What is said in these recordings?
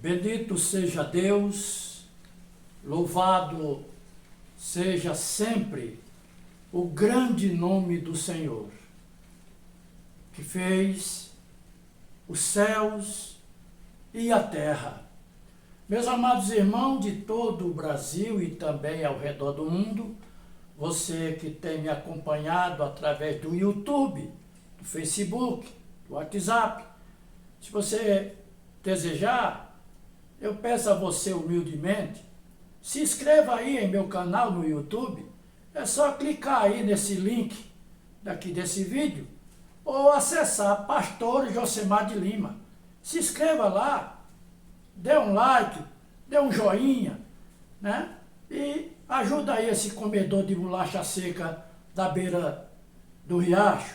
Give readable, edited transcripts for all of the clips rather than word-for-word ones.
Bendito seja Deus, louvado seja sempre o grande nome do Senhor, que fez os céus e a terra. Meus amados irmãos de todo o Brasil e também ao redor do mundo, você que tem me acompanhado através do YouTube, do Facebook, do WhatsApp, se você desejar, eu peço a você humildemente, se inscreva aí em meu canal no YouTube, é só clicar aí nesse link daqui desse vídeo, ou acessar Pastor Josemar de Lima. Se inscreva lá, dê um like, dê um joinha, né? E ajuda aí esse comedor de bolacha seca da beira do riacho.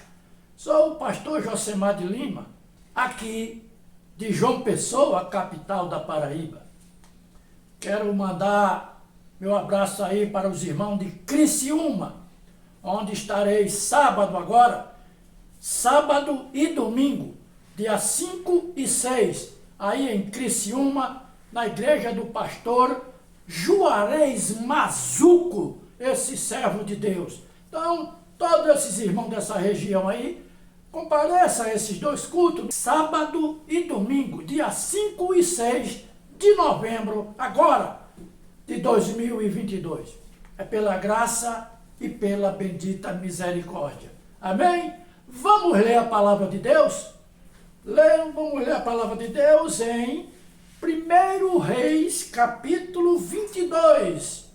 Sou o pastor Josemar de Lima, aqui de João Pessoa, capital da Paraíba. Quero mandar meu abraço aí para os irmãos de Criciúma, onde estarei sábado agora, sábado e domingo, dia 5 e 6, aí em Criciúma, na igreja do pastor Juarez Mazuco, esse servo de Deus. Então, todos esses irmãos dessa região aí, compareça a esses dois cultos, sábado e domingo, dia 5 e 6 de novembro, agora, de 2022. É pela graça e pela bendita misericórdia. Amém? Vamos ler a palavra de Deus? Vamos ler a palavra de Deus em 1 Reis, capítulo 22.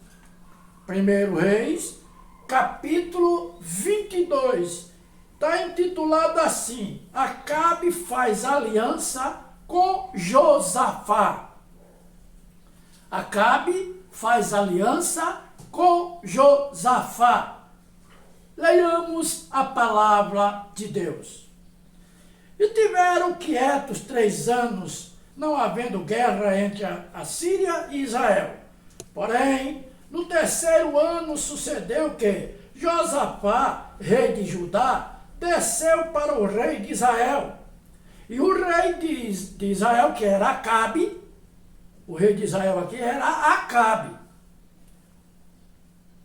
1 Reis, capítulo 22. Está intitulado assim: Acabe faz aliança com Josafá. Acabe faz aliança com Josafá. Leiamos a palavra de Deus. E tiveram quietos 3 anos, não havendo guerra entre a Síria e Israel. Porém, no 3º ano sucedeu que Josafá, rei de Judá, desceu para o rei de Israel. E o rei de Israel, que era Acabe, o rei de Israel aqui era Acabe.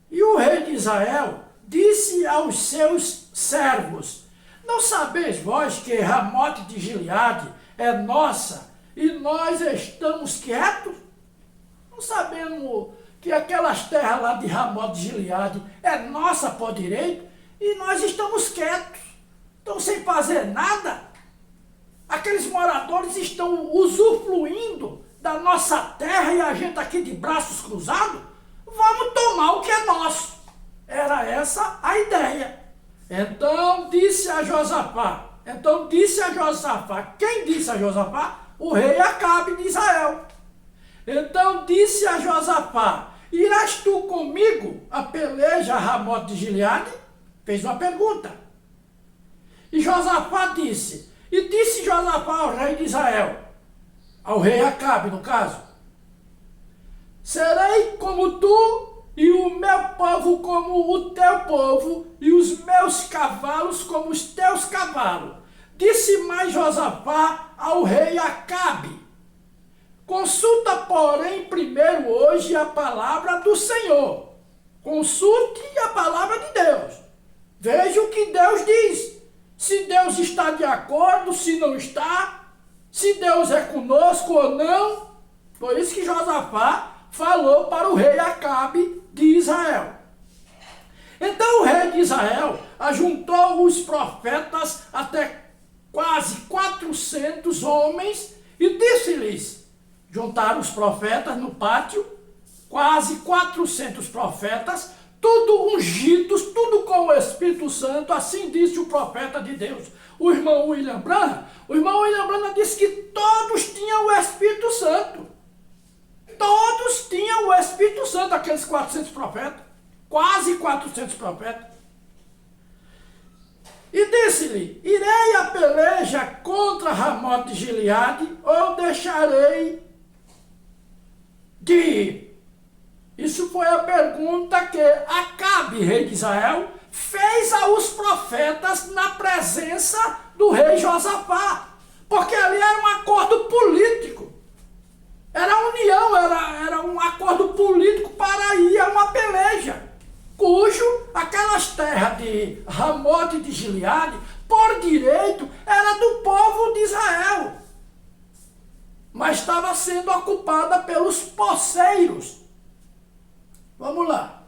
E o rei de Israel disse aos seus servos: Não sabeis vós que Ramote de Gileade é nossa e nós estamos quietos? Não sabemos que aquelas terras lá de Ramote de Gileade é nossa por direito? E nós estamos quietos, estão sem fazer nada. Aqueles moradores estão usufruindo da nossa terra e a gente aqui de braços cruzados, vamos tomar o que é nosso. Era essa a ideia. Então disse a Josafá, quem disse a Josafá? O rei Acabe de Israel. Então disse a Josafá: Irás tu comigo a peleja a Ramote de Gileade? Fez uma pergunta. E Josafá disse, Josafá ao rei de Israel, ao rei Acabe no caso: Serei como tu e o meu povo como o teu povo e os meus cavalos como os teus cavalos. Disse mais Josafá ao rei Acabe: Consulta, porém, primeiro hoje a palavra do Senhor. Consulte a palavra de Deus. Veja o que Deus diz. Se Deus está de acordo, se não está, se Deus é conosco ou não. Por isso que Josafá falou para o rei Acabe de Israel. Então o rei de Israel ajuntou os profetas até quase 400 homens e disse-lhes, juntaram os profetas no pátio, quase 400 profetas, tudo ungidos, tudo com o Espírito Santo, assim disse o profeta de Deus, o irmão William Branham. O irmão William Branham disse que todos tinham o Espírito Santo. Todos tinham o Espírito Santo, aqueles 400 profetas, quase 400 profetas. E disse-lhe: Irei a peleja contra Ramote de Gileade ou deixarei de ir? Isso foi a pergunta que Acabe, rei de Israel, fez aos profetas na presença do rei Josafá. Porque ali era um acordo político. político para ir a uma peleja, cujo aquelas terras de Ramote de Gileade, por direito, era do povo de Israel, mas estava sendo ocupada pelos poceiros. Vamos lá.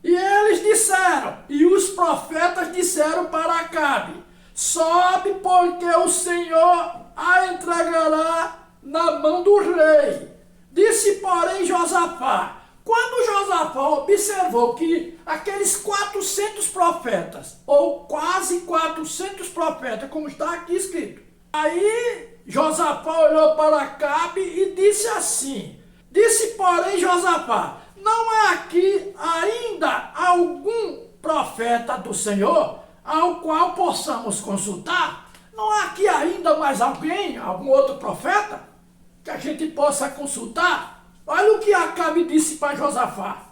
E eles disseram, e os profetas disseram para Acabe: sobe, porque o Senhor a entregará na mão do rei. Disse, porém, Josafá. Quando Josafá observou que aqueles 400 profetas, ou quase 400 profetas, como está aqui escrito, aí Josafá olhou para Acabe e disse assim, disse, porém, Josafá, não há aqui ainda algum profeta do Senhor ao qual possamos consultar? Não há aqui ainda mais alguém, algum outro profeta, que a gente possa consultar? Olha o que Acabe disse para Josafá.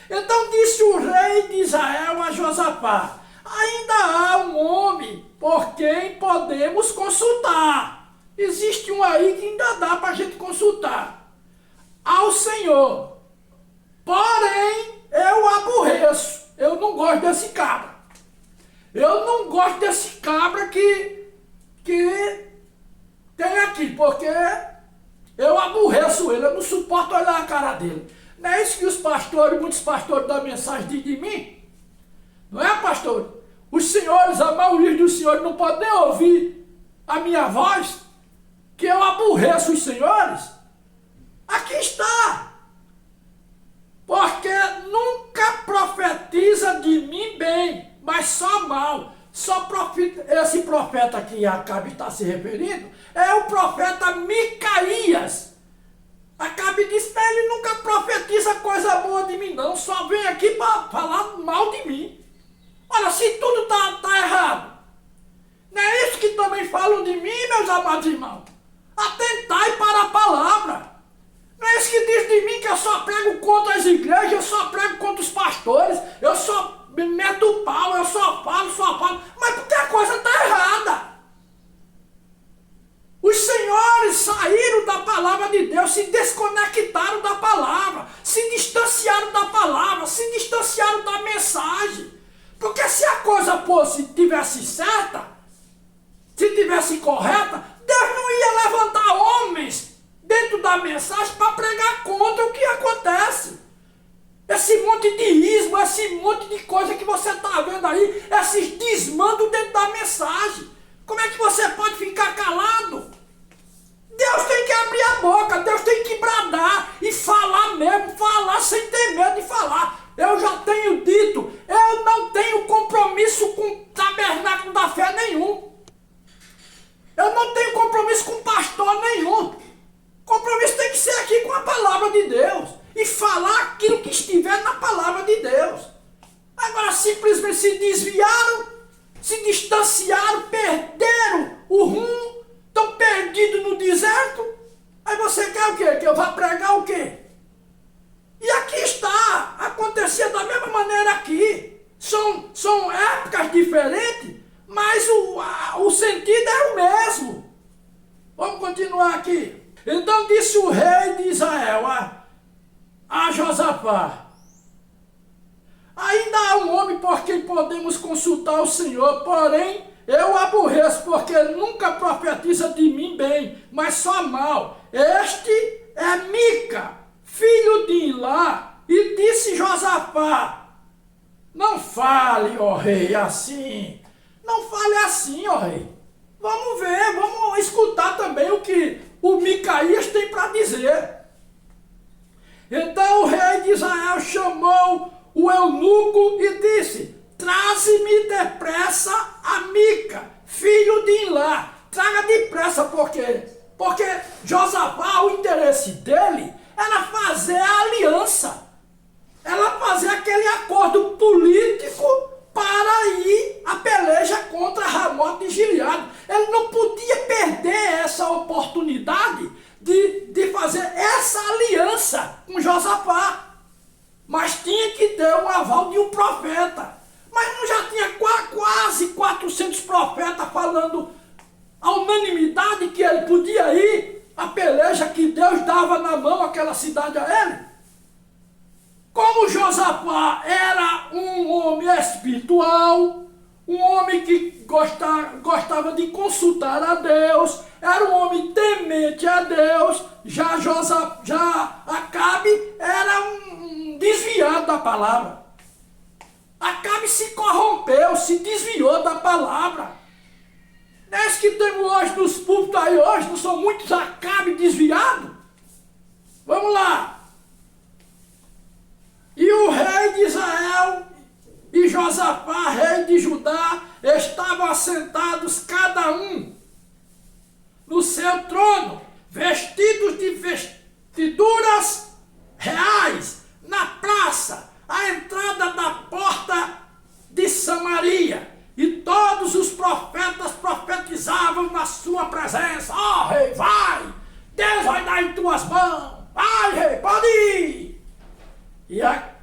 Então disse o rei de Israel a Josafá: ainda há um homem por quem podemos consultar. Existe um aí que ainda dá para a gente consultar. Ao Senhor. Porém, eu aborreço. Eu não gosto desse cabra. Eu não gosto desse cabra que tem aqui, porque eu aborreço ele, eu não suporto olhar a cara dele. Não é isso que os pastores, muitos pastores da mensagem dizem de mim? Não é, pastor? Os senhores, a maioria dos senhores não podem nem ouvir a minha voz, que eu aborreço os senhores. Aqui está. Porque nunca profetiza de mim bem, mas só mal. Esse profeta que Acabe está se referindo é o profeta Micaías. Acabe disse, ele nunca profetiza coisa boa de mim não, só vem aqui para falar mal de mim. Olha, se tudo tá errado, não é isso que também falam de mim, meus amados irmãos? Atentai para a palavra. Não é isso que diz de mim que eu só prego contra as igrejas, eu só prego contra os pastores, eu só me meto o pau, eu só falo, mas porque a coisa está errada. Os senhores saíram da palavra de Deus, se desconectaram da palavra, se distanciaram da palavra, se distanciaram da mensagem. Porque se a coisa tivesse certa, se tivesse correta, Deus não ia levantar homens dentro da mensagem para pregar contra o que acontece. Esse monte de ismo, esse monte de coisa que você está vendo aí, esses desmandos dentro da mensagem. Como é que você pode ficar calado? Deus tem que abrir a boca, Deus tem que bradar e falar mesmo, falar sem ter medo de falar. Eu já tenho dito, eu não tenho compromisso com o tabernáculo da fé nenhum. Eu não tenho compromisso com pastor nenhum. Compromisso tem que ser aqui com a palavra de Deus e falar aquilo que estiver na palavra de Deus. Agora simplesmente se desviaram, se distanciaram, perderam o rumo, estão perdidos no deserto. Aí você quer o quê? Que eu vá pregar o quê? E aqui está, acontecia da mesma maneira aqui. São épocas diferentes, mas o sentido é o mesmo. Vamos continuar aqui. Então disse o rei de Israel a Josafá: ainda há um homem por quem podemos consultar o Senhor, porém eu aborreço, porque nunca profetiza de mim bem, mas só mal. Este é Mica, filho de Ilá. E disse Josafá: não fale, ó rei, assim. Não fale assim, ó rei. Vamos ver, vamos escutar também o que o Micaías tem para dizer. Então o rei de Israel chamou o eunuco e disse: traze-me depressa a Mica, filho de Ilá. Traga depressa, porque Josafá, o interesse dele era fazer a aliança, era fazer aquele acordo político para ir à peleja contra Ramote de Gileade. Ele não podia perder essa oportunidade de fazer essa aliança com Josafá. Mas tinha que ter o aval de um profeta. Mas não já tinha quase 400 profetas falando a unanimidade que ele podia ir à peleja, que Deus dá dava na mão aquela cidade a ele. Como Josafá era um homem espiritual, um homem que gostava de consultar a Deus, era um homem temente a Deus, já Acabe era um desviado da palavra. Acabe se corrompeu, se desviou da palavra. Nesse que temos hoje nos púlpitos aí hoje, não são muitos Acabe desviados? Vamos lá. E o rei de Israel e Josafá, rei de Judá, estavam assentados cada um no seu trono, vestidos de vestiduras reais, na praça, à entrada da porta de Samaria. E todos os profetas profetizavam na sua presença. Ó, rei, vai! Deus vai dar em tuas mãos. Vai, rei, pode ir!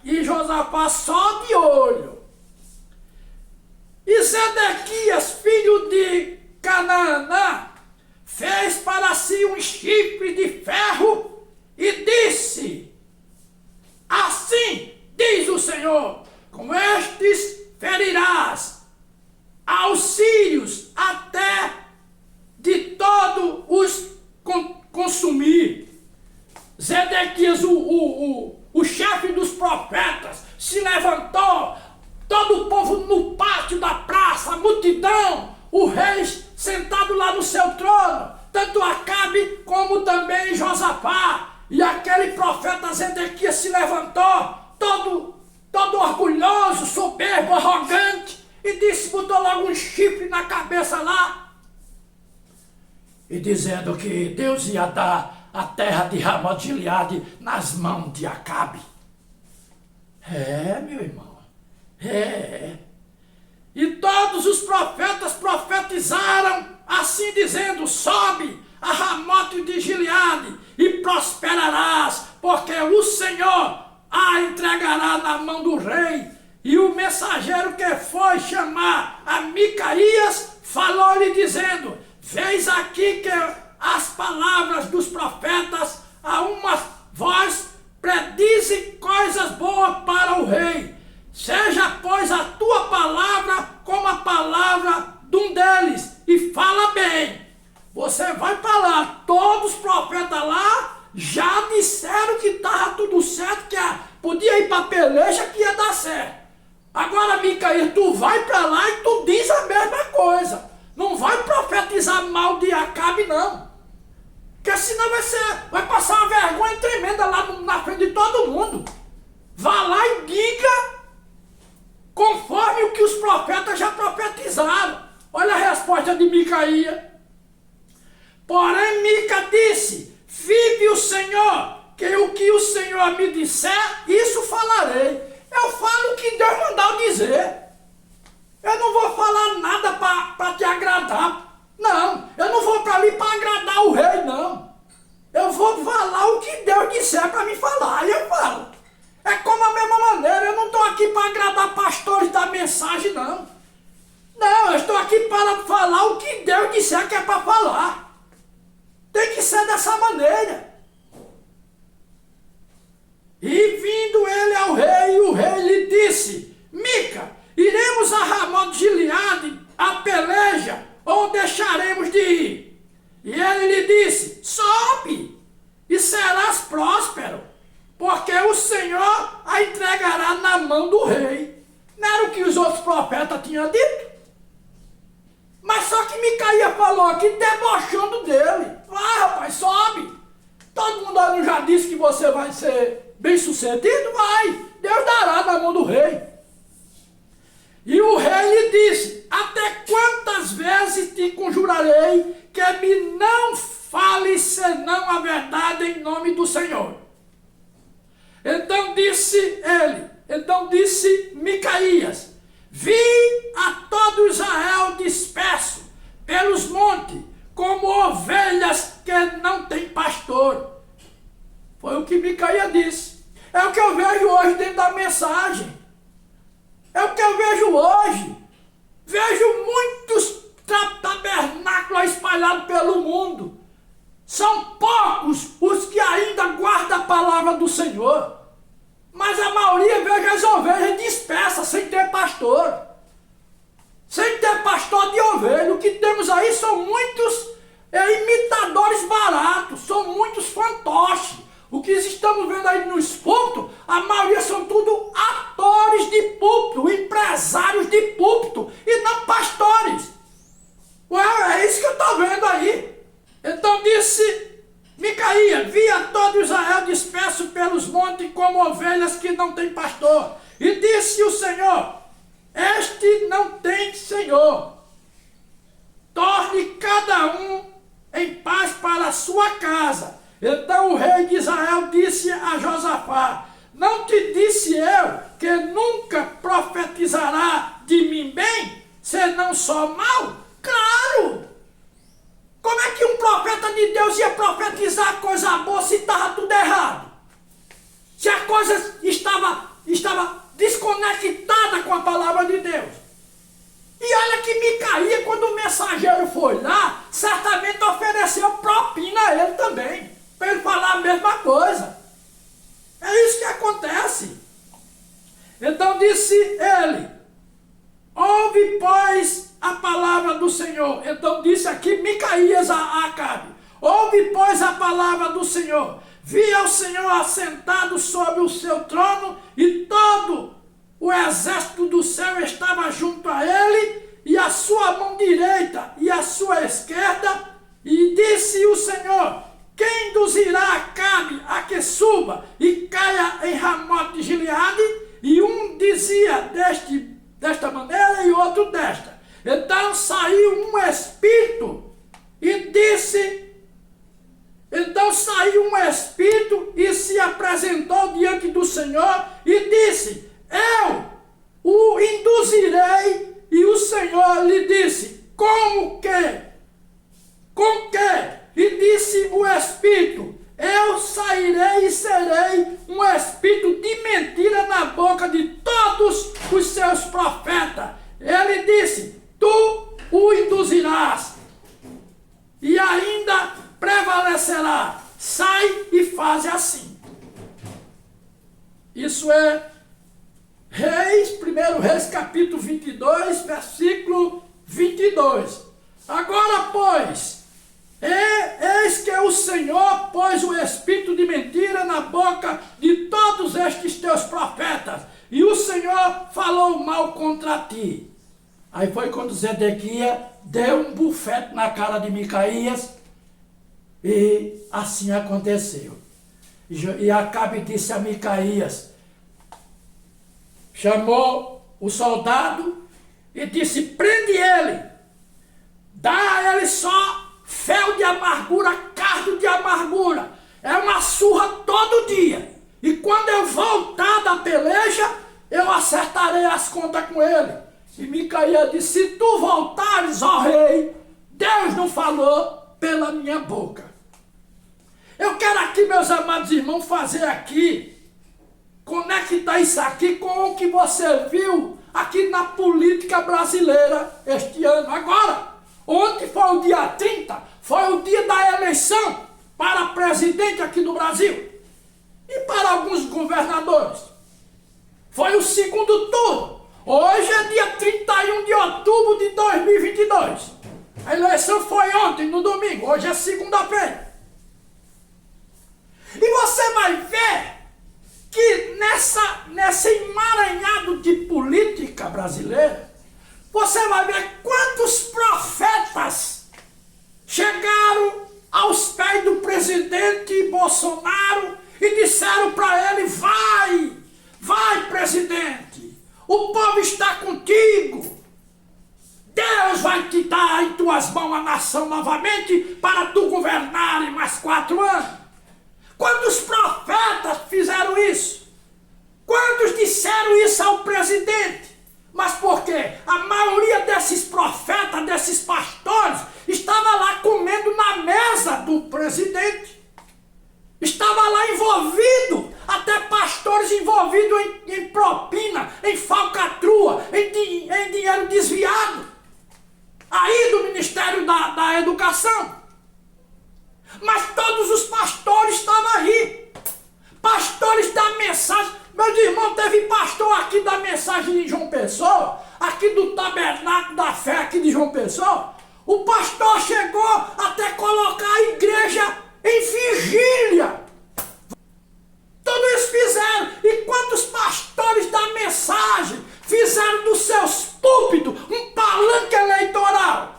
E Josafá só de olho. E Zedequias, filho de Canaã, fez para si um chifre de ferro e disse: assim diz o Senhor, com estes ferirás aos sírios até de todo os consumir. Zedequias, o chefe dos profetas, se levantou, todo o povo no pátio da praça, a multidão, o rei sentado lá no seu trono, tanto Acabe como também Josafá. E aquele profeta Zedequias se levantou, todo orgulhoso, soberbo, arrogante, e disse, botou logo um chifre na cabeça lá, e dizendo que Deus ia dar a terra de Ramot de Gileade nas mãos de Acabe. Meu irmão, E todos os profetas profetizaram assim dizendo, sobe a Ramote de Gileade e prosperarás, porque o Senhor a entregará na mão do rei. E o mensageiro que foi chamar a Micaías falou-lhe dizendo, vês aqui que as palavras dos profetas a uma voz predizem coisas boas para o rei. Seja, pois, a tua palavra como a palavra de um deles, e fala bem. Você vai falar, todos os profetas lá já disseram que estava tudo certo, que podia ir para a peleja que ia dar certo. Agora, Micaías, tu vai para lá e tu diz a mesma coisa. Não vai profetizar mal de Acabe, não. Porque senão vai passar uma vergonha tremenda lá na frente de todo mundo. Vá lá e diga conforme o que os profetas já profetizaram. Olha a resposta de Micaías. Porém, Mica disse, vive o Senhor, que o que o Senhor me disser, isso falarei. Eu falo o que Deus mandar eu dizer. Eu não vou falar nada para te agradar. Não, eu não vou para ali para agradar o rei, não. Eu vou falar o que Deus disser para me falar, aí eu falo. É como a mesma maneira, eu não estou aqui para agradar pastores da mensagem, não. Não, eu estou aqui para falar o que Deus disser que é para falar. Tem que ser dessa maneira. E vindo ele ao rei, o rei lhe disse, Mica, iremos a Ramot de Gileade, a peleja, ou deixaremos de ir? E ele lhe disse, sobe, e serás próspero, porque o Senhor a entregará na mão do rei. Não era o que os outros profetas tinham dito? Mas só que Micaías falou aqui, debochando dele. Vai, rapaz, sobe. Todo mundo ali já disse que você vai ser bem sucedido? Vai, Deus dará na mão do rei. E o rei lhe disse, até quantas vezes te conjurarei que me não fale senão a verdade em nome do Senhor? Então disse Micaías, vi a todo Israel disperso pelos montes, como ovelhas que não têm pastor. Foi o que Micaías disse. É o que eu vejo hoje dentro da mensagem. É o que eu vejo hoje. Vejo muitos tabernáculos espalhados pelo mundo. São poucos os que ainda palavra do Senhor. Mas a maioria vê as ovelhas dispersas, sem ter pastor. Sem ter pastor de ovelha. O que temos aí são muitos imitadores baratos, são muitos fantoches. O que estamos vendo aí nos púlpitos, a maioria são tudo atores de púlpito, empresários de púlpito, e não pastores. Ué, é isso que eu estou vendo aí. Então disse Micaías: via todo Israel disperso pelos montes como ovelhas que não têm pastor. E disse o Senhor: este não tem Senhor. Torne cada um em paz para a sua casa. Então o rei de Israel disse a Josafá: não te disse eu que nunca profetizará de mim bem, senão só mal? Claro! Como é que um profeta de Deus ia profetizar coisa boa se estava tudo errado? Se a coisa estava desconectada com a palavra de Deus. E olha que Micaías, quando o mensageiro foi lá, certamente ofereceu propina a ele também, para ele falar a mesma coisa. É isso que acontece. Então disse ele: ouve, pois, a palavra do Senhor. Então disse aqui Micaías a Acabe: ouve, pois, a palavra do Senhor. Via o Senhor assentado sobre o seu trono, e todo o exército do céu estava junto a ele, e a sua mão direita e a sua esquerda. E disse o Senhor: quem induzirá Acabe a que suba e caia em Ramote de Gileade? E um dizia desta maneira e outro desta. Então saiu um espírito e disse... Então saiu um espírito e se apresentou diante do Senhor e disse: eu o induzirei. E o Senhor lhe disse: como que? Com que? E disse o espírito: eu sairei e serei um espírito de mentira na boca de todos os seus profetas. Ele disse: tu o induzirás e ainda prevalecerá. Sai e faz assim. Isso é Reis, 1 Reis, capítulo 22, versículo 22. Agora, pois, eis que o Senhor pôs o espírito de mentira na boca de todos estes teus profetas, e o Senhor falou mal contra ti. Aí foi quando Zedequias deu um bufete na cara de Micaías, e assim aconteceu. E Acabe disse a Micaías, chamou o soldado e disse: prende ele, dá a ele só fel de amargura, cardo de amargura, é uma surra todo dia, e quando eu voltar da peleja, eu acertarei as contas com ele. E Micaías disse: se tu voltares, ó rei, Deus não falou pela minha boca. Eu quero aqui, meus amados irmãos, fazer aqui, conectar isso aqui com o que você viu aqui na política brasileira este ano. Agora, ontem foi o dia 30, foi o dia da eleição para presidente aqui do Brasil e para alguns governadores. Foi o segundo turno. Hoje é dia 31 de outubro de 2022. A eleição foi ontem, no domingo. Hoje é segunda-feira. E você vai ver que nesse emaranhado de política brasileira, você vai ver quantos profetas chegaram aos pés do presidente Bolsonaro e disseram para ele: vai presidente, o povo está contigo, Deus vai te dar em tuas mãos a nação novamente para tu governar em mais 4 anos. Quantos profetas fizeram isso? Quantos disseram isso ao presidente? Mas por quê? A maioria desses profetas, desses pastores, estava lá comendo na mesa do presidente. Estava lá envolvido, até pastores envolvidos em propina, em falcatrua, em dinheiro desviado. Aí do Ministério da Educação. Mas todos os pastores estavam aí. irmão, teve pastor aqui da Mensagem de João Pessoa, aqui do Tabernáculo da Fé aqui de João Pessoa. O pastor chegou até colocar a igreja em vigília. Tudo isso fizeram. E quantos pastores da Mensagem fizeram dos seus púlpitos um palanque eleitoral?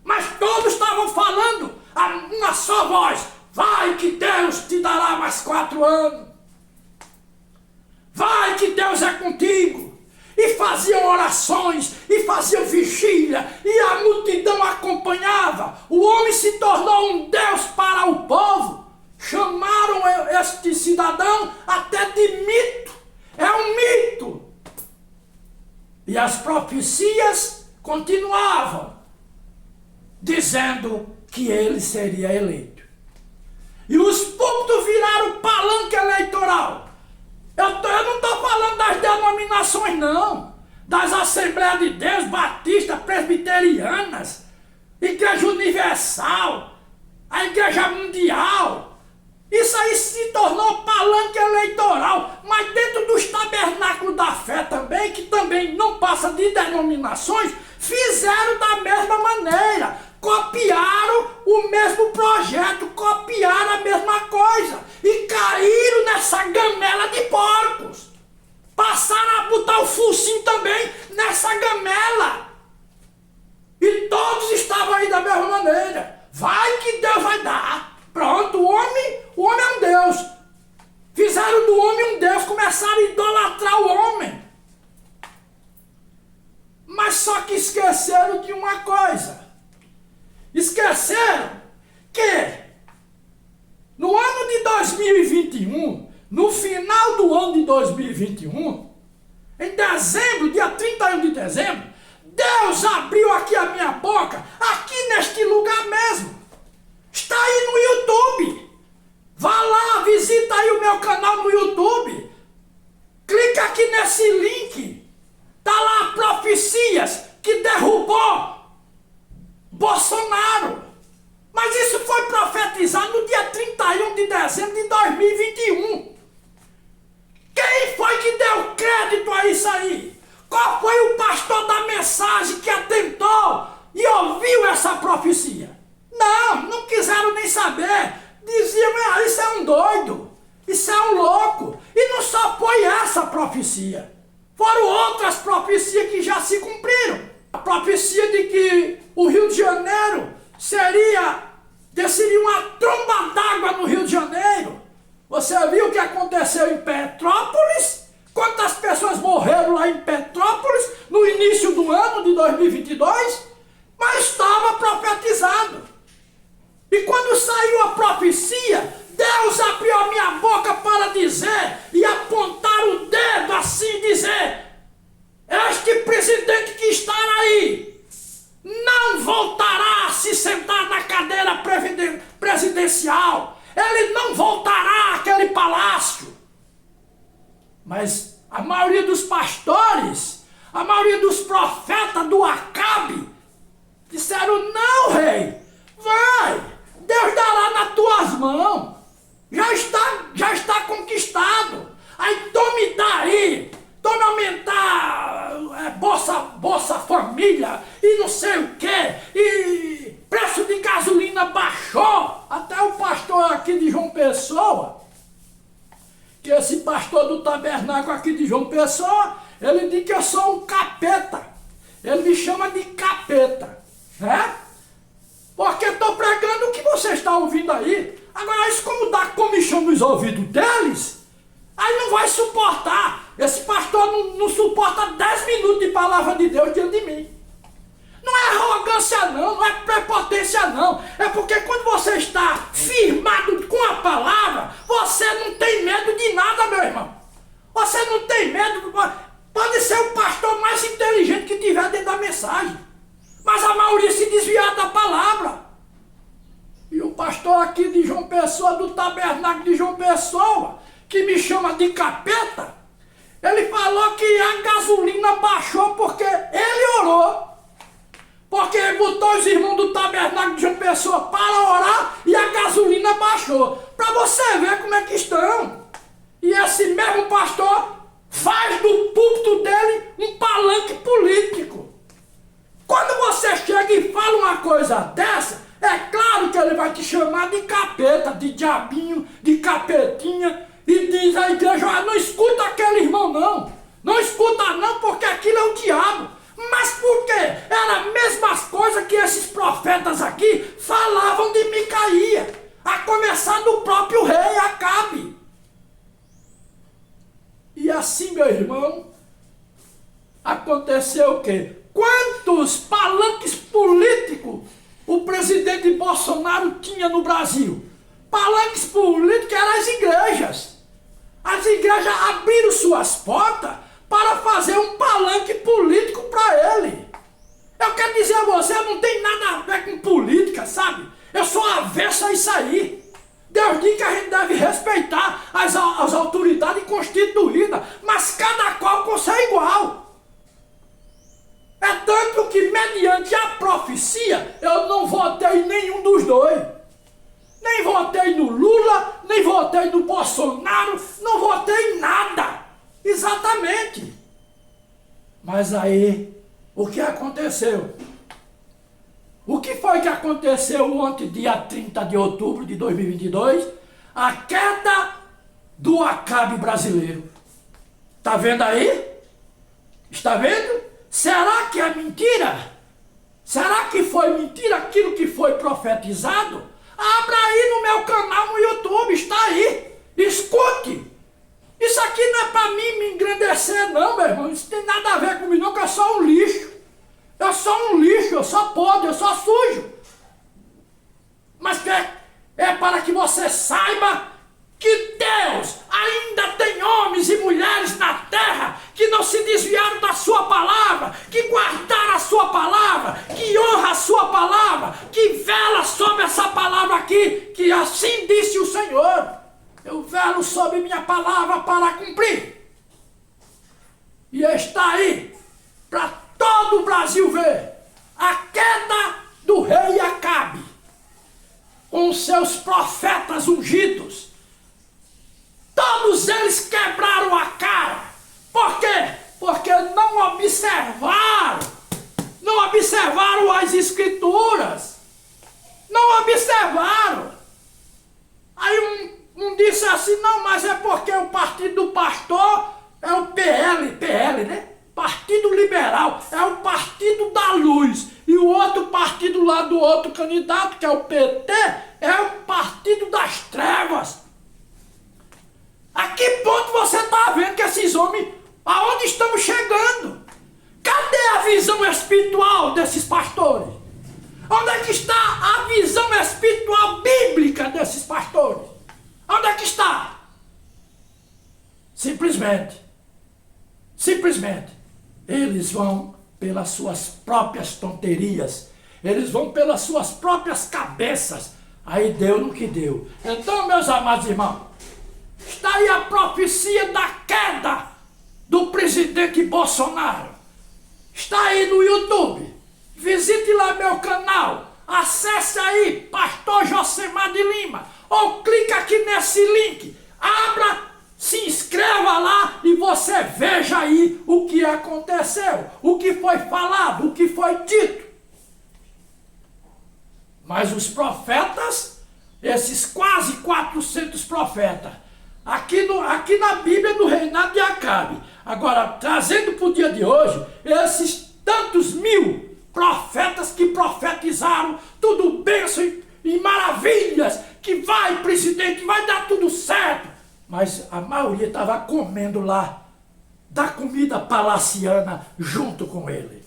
Mas todos estavam falando a uma só voz: vai que Deus te dará mais 4 anos. Vai que Deus é contigo. E faziam orações, e faziam vigília, e a multidão acompanhava. O homem se tornou um Deus para o povo. Chamaram este cidadão até de mito. É um mito. E as profecias continuavam, dizendo que ele seria eleito. E os púlpitos viraram palanque eleitoral. Eu não estou falando das denominações, não. Das Assembleias de Deus, Batistas, Presbiterianas, Igreja Universal, a Igreja Mundial. Isso aí se tornou palanque eleitoral. Mas dentro dos tabernáculos da fé também, que também não passa de denominações, fizeram da mesma maneira. Copiaram o mesmo projeto, copiaram a mesma coisa e caíram nessa gamela de porcos. Passaram a botar o focinho também nessa gamela. E todos estavam aí da mesma maneira. Vai que Deus vai dar. Pronto, o homem é um Deus. Fizeram do homem um Deus, começaram a idolatrar o homem. Mas só que esqueceram de uma coisa. Esqueceram que no ano de 2021, no final do ano de 2021, em dezembro, dia 31 de dezembro, Deus abriu aqui a minha boca, aqui neste lugar mesmo. Está aí no YouTube. Vá lá, visita aí o meu canal no YouTube. Clica aqui nesse link. Está lá profecias que derrubou Bolsonaro. Mas isso foi profetizado no dia 31 de dezembro de 2021. Quem foi que deu crédito a isso aí? Qual foi o pastor da Mensagem que atentou e ouviu essa profecia? Não quiseram nem saber. Diziam, isso é um doido, isso é um louco. E não só foi essa profecia. Foram outras profecias que já se cumpriram. A profecia de que o Rio de Janeiro desceria uma tromba d'água no Rio de Janeiro. Você viu o que aconteceu em Petrópolis? Quantas pessoas morreram lá em Petrópolis no início do ano de 2022? Mas estava profetizado. E quando saiu a profecia, Deus abriu a minha boca para dizer e apontar o dedo assim e dizer: este presidente que está aí não voltará a se sentar na cadeira presidencial. Ele não voltará àquele palácio. Mas a maioria dos pastores, a maioria dos profetas do Acabe, disseram: não, rei, vai, Deus dará nas tuas mãos. Já está conquistado. Aí tome daí, tome aumentar Bolsa Família e não sei o que, e preço de gasolina baixou. Até o pastor aqui de João Pessoa, que esse pastor do tabernáculo aqui de João Pessoa, ele diz que eu sou um capeta. Ele me chama de capeta, né? Porque estou pregando o que você está ouvindo aí. Agora isso como dá comichão nos ouvidos deles, aí não vai suportar. Esse pastor não suporta 10 minutos de palavra de Deus diante de mim. Não é arrogância não é prepotência não. É porque quando você está firmado com a palavra, você não tem medo de nada, meu irmão. Você não tem medo. Pode ser o pastor mais inteligente que tiver dentro da mensagem, mas a maioria se desviar da palavra. E o pastor aqui de João Pessoa, do tabernáculo de João Pessoa, que me chama de capeta, ele falou que a gasolina baixou porque ele orou. Porque ele botou os irmãos do tabernáculo de João Pessoa para orar e a gasolina baixou. Para você ver como é que estão. E esse mesmo pastor faz do púlpito dele um palanque político. Quando você chega e fala uma coisa dessa, é claro que ele vai te chamar de capeta, de diabinho, de capetinha, e diz à igreja: ah, não escuta aquele irmão não, não escuta não, porque aquilo é o diabo. Mas por quê? Era as mesmas coisas que esses profetas aqui falavam de Micaías, a começar do próprio rei Acabe. E assim, meu irmão, aconteceu o quê? Quantos palanques políticos o presidente Bolsonaro tinha no Brasil? Palanques políticos eram as igrejas. As igrejas abriram suas portas para fazer um palanque político para ele. Eu quero dizer a você, não tem nada a ver com política, sabe? Eu sou avesso a isso aí. Deus diz que a gente deve respeitar as autoridades constituídas, mas cada qual com seu igual. É tanto que, mediante a profecia, eu não votei em nenhum dos dois. Nem votei no Lula, nem votei no Bolsonaro, não votei em nada. Exatamente. Mas aí, o que aconteceu? O que foi que aconteceu ontem, dia 30 de outubro de 2022? A queda do Acabe brasileiro. Está vendo aí? Está vendo? Será que é mentira? Será que foi mentira aquilo que foi profetizado? Abra aí no meu canal no YouTube, está aí. Escute. Isso aqui não é para mim me engrandecer não, meu irmão. Isso tem nada a ver comigo não, que eu sou um lixo. Eu sou um lixo, eu sou podre, eu sou sujo. Mas é para que você saiba que Deus ainda tem homens e mulheres na terra que não se desviaram da sua palavra, que guardaram a sua palavra, que honra a sua palavra, que vela sobre essa palavra aqui, que assim disse o Senhor: eu velo sobre minha palavra para cumprir. E está aí, para todo o Brasil ver, a queda do rei Acabe, com seus profetas ungidos. Todos eles quebraram a cara. Por quê? Porque não observaram as escrituras. Não observaram. Aí um disse assim: não, mas é porque o partido do pastor é o PL, né? Partido Liberal, é o partido da luz. E o outro partido lá do outro candidato, que é o PT, é o partido das trevas. A que ponto você está vendo que esses homens, aonde estão chegando? Cadê a visão espiritual desses pastores? Onde é que está a visão espiritual bíblica desses pastores? Onde é que está? Simplesmente, eles vão pelas suas próprias tonterias, eles vão pelas suas próprias cabeças. Aí deu no que deu. Então, meus amados irmãos, está aí a profecia da queda do presidente Bolsonaro. Está aí no YouTube. Visite lá meu canal. Acesse aí, Pastor Josemar de Lima. Ou clique aqui nesse link. Abra, se inscreva lá e você veja aí o que aconteceu, o que foi falado, o que foi dito. Mas os profetas, esses quase 400 profetas, aqui na Bíblia, no reinado de Acabe. Agora, trazendo para o dia de hoje, esses tantos mil profetas que profetizaram tudo bênção e maravilhas, que vai, presidente, vai dar tudo certo. Mas a maioria estava comendo lá da comida palaciana junto com ele.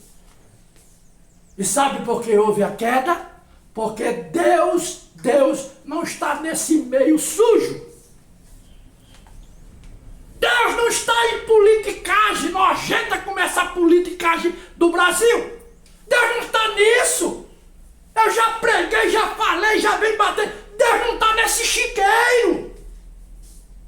E sabe por que houve a queda? Porque Deus não está nesse meio sujo. Deus não está em politicagem nojenta como essa politicagem do Brasil. Deus não está nisso. Eu já preguei, já falei, já vem batendo. Deus não está nesse chiqueiro.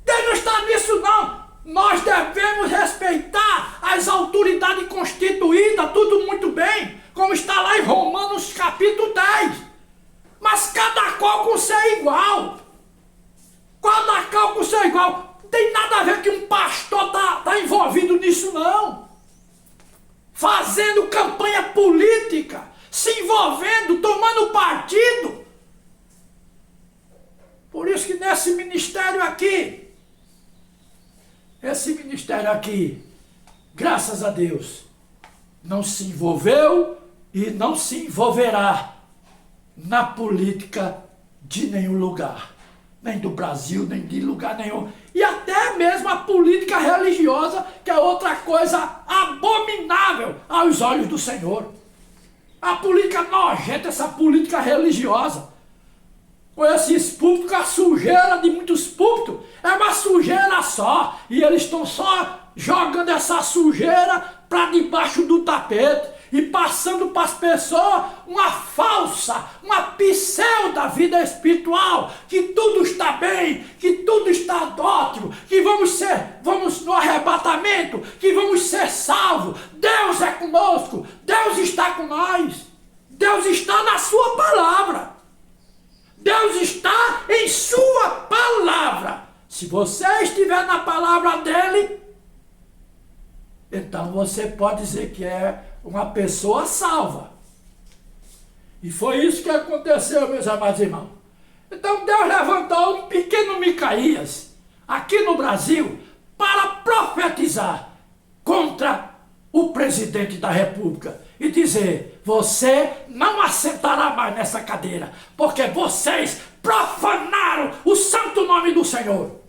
Deus não está nisso não. Nós devemos respeitar as autoridades constituídas, tudo muito bem, como está lá em Romanos capítulo 10. Mas cada qual com seu igual. Cada qual com seu igual. Tem nada a a ver que um pastor tá envolvido nisso, não. Fazendo campanha política, se envolvendo, tomando partido. Por isso que nesse ministério aqui, esse ministério aqui, graças a Deus, não se envolveu e não se envolverá na política de nenhum lugar. Nem do Brasil, nem de lugar nenhum. E até mesmo a política religiosa, que é outra coisa abominável aos olhos do Senhor. A política nojenta, essa política religiosa. Com esses púlpitos, a sujeira de muitos púlpitos é uma sujeira só. E eles estão só jogando essa sujeira para debaixo do tapete. E passando para as pessoas uma falsa, uma pseudo vida espiritual, que tudo está bem, que tudo está ótimo, que vamos no arrebatamento, que vamos ser salvos. Deus é conosco, Deus está com nós, Deus está na sua palavra, Deus está em sua palavra. Se você estiver na palavra dele, então você pode dizer que é uma pessoa salva. E foi isso que aconteceu, meus amados irmãos. Então Deus levantou um pequeno Micaías aqui no Brasil para profetizar contra o presidente da República e dizer: você não assentará mais nessa cadeira, porque vocês profanaram o santo nome do Senhor.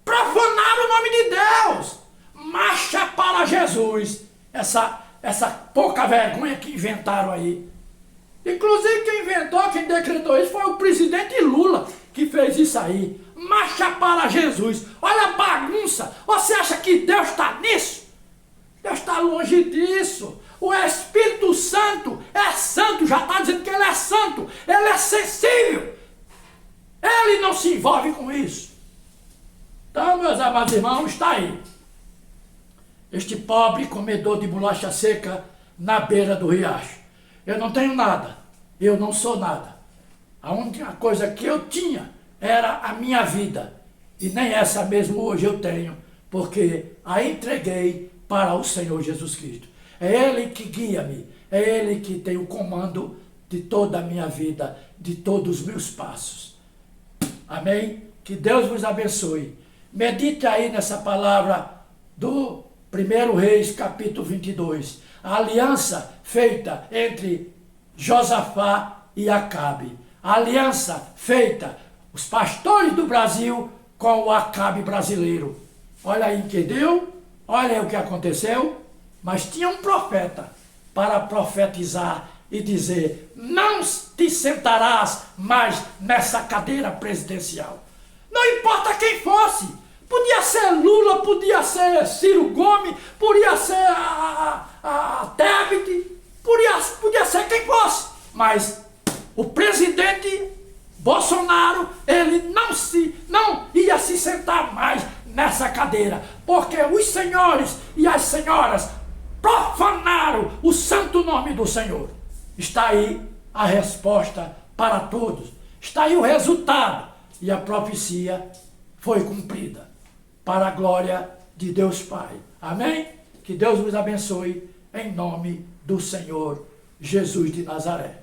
Profanaram o nome de Deus. Marcha para Jesus. Essa pouca vergonha que inventaram aí. Inclusive quem inventou, quem decretou isso foi o presidente Lula que fez isso aí. Marcha para Jesus. Olha a bagunça. Você acha que Deus está nisso? Deus está longe disso. O Espírito Santo é santo, já está dizendo que ele é santo. Ele é sensível. Ele não se envolve com isso. Então, meus amados irmãos, está aí. Este pobre comedor de bolacha seca na beira do riacho. Eu não tenho nada, eu não sou nada. A única coisa que eu tinha era a minha vida. E nem essa mesmo hoje eu tenho, porque a entreguei para o Senhor Jesus Cristo. É Ele que guia-me, é Ele que tem o comando de toda a minha vida, de todos os meus passos. Amém? Que Deus vos abençoe. Medite aí nessa palavra do 1 Reis, capítulo 22. A aliança feita entre Josafá e Acabe. A aliança feita, os pastores do Brasil com o Acabe brasileiro. Olha aí que deu, olha aí o que aconteceu. Mas tinha um profeta para profetizar e dizer: não te sentarás mais nessa cadeira presidencial. Não importa quem fosse. Podia ser Lula, podia ser Ciro Gomes, podia ser a Tebet, podia ser quem fosse. Mas o presidente Bolsonaro, ele não ia se sentar mais nessa cadeira, porque os senhores e as senhoras profanaram o santo nome do Senhor. Está aí a resposta para todos. Está aí o resultado. E a profecia foi cumprida. Para a glória de Deus Pai. Amém? Que Deus vos abençoe em nome do Senhor Jesus de Nazaré.